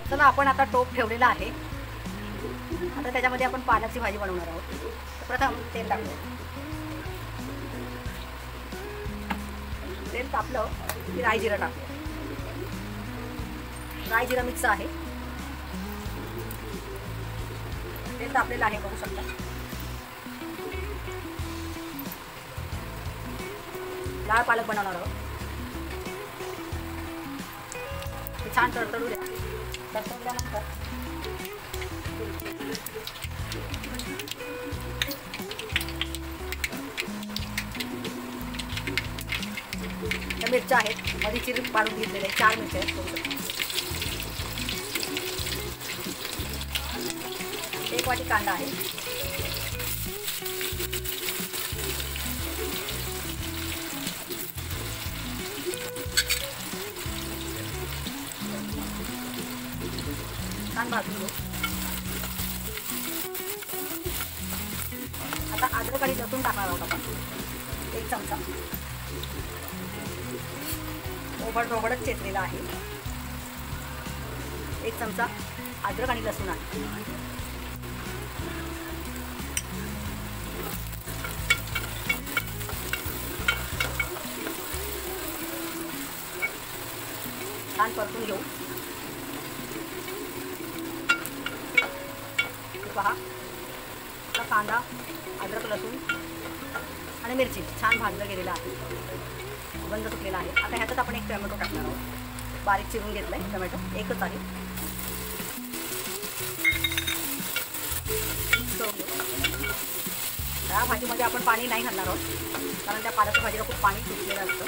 चला आपण आता टोप ठेवलेला आहे. आता त्याच्यामध्ये आपण पालकची भाजी बनवणार आहोत. तर प्रथम तेल टाकूया. तेल तापलं की राई जिरं टाकूया. राई जिरं मिक्स आहे. तेल तापलेलं आहे बघू शकता. लाल पालक बनवणार आहोत. ते छान तडतडू द्या. तडतडल्यानंतर त्या मिरच्या आहेत मध्ये चिरून पाडून घेतलेल्या 4 मिरच्या आहेत बघू शकता. 1 वाटी कांदा आहे. छान भाजून घेऊ. आता अद्रक आणि लसूण टाकणार आहोत आपण. 1 चमचा ओबडधोबडच चेचलेला आहे. 1 चमचा अद्रक आणि लसूण आहे. छान परतून घेऊ. पहा कांदा अद्रक लसूण आणि मिरची छान भाजलं गेलेलं आहे. गंध सुटलेला आहे. आता ह्याच्यात आपण 1 टोमॅटो टाकणार आहोत. बारीक चिरून घेतला आहे टोमॅटो. 1च आहे. या भाजीमध्ये आपण पाणी नाही घालणार आहोत कारण त्या पालकच्या भाजीला खूप पाणी सुटलेलं असतं.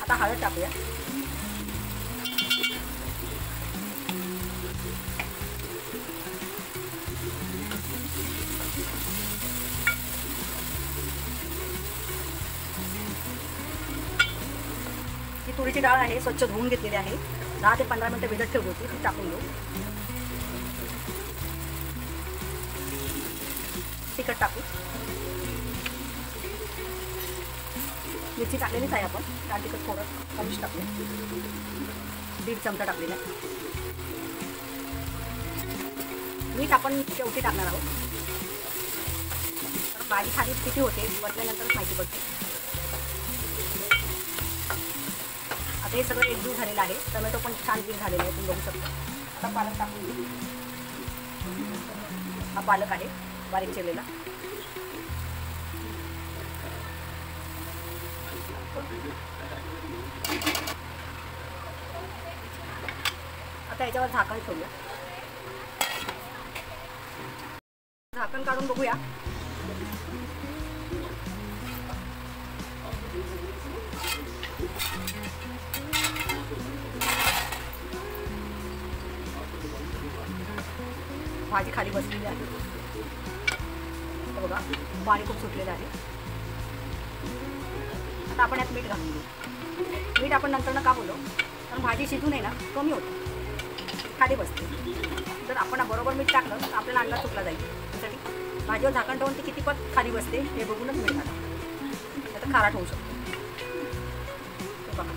आता हळद टाकूया. ही तुरीची डाळ आहे. स्वच्छ धुवून घेतलेली आहे. 10 ते 15 मिनिटं भिजत ठेवली होती. ती टाकून घेऊ. तिखट टाकू. मिरची टाकलेलीच आहे आपण. लाल तिखट थोडं कमीच टाकूया. 1.5 चमचा टाकलेला आहे. मीठ आपण शेवटी टाकणार आहोत. तर भाजी खाली किती होते बसल्यानंतरच माहिती पडते. आता हे सगळं एकजीव झालेलं आहे. टोमॅटो पण छान ग्रीन झालेला आहे. तुम्ही बघू शकता. आता पालक टाकून घेऊ. हा पालक आहे बारीक चिरलेला. आता याच्यावर झाकण ठेवूया. झाकण काढून बघूया. भाजी खाली बसलेली आहे. बघा पाणी खूप सुटलेलं आहे. आता आपण यात मीठ घालून घेऊ. मीठ आपण नंतर का बोलू कारण भाजी शिजू नये ना कमी होते खाली बसते. जर आपण बरोबर मीठ टाकलं तर आपल्याला अंदाज चुकला जाईल. त्यासाठी भाजीवर झाकण ठेवून ती किती पत खाली बसते हे बघूनच मीठ टाका. आता खाराट होऊ शकतो. बघा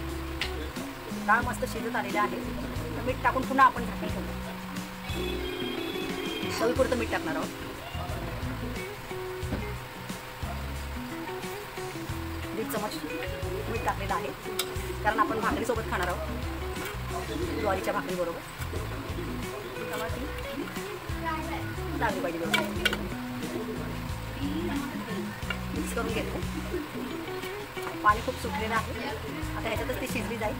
डाळ मस्त शिजत आलेली आहे. तर मीठ टाकून पुन्हा आपण झाकण ठेवू. चवीपुरतं मीठ टाकणार आहोत. 1 चमच मीठ टाकलेलं आहे कारण आपण भाकरीसोबत खाणार आहोत. ज्वारीच्या भाकरी बरोबर लागली पाहिजे बरोबर. मिक्स करून घेतो. पाणी खूप सुटलेलं आहे. आता ह्याच्यातच ती शिजली जाईल.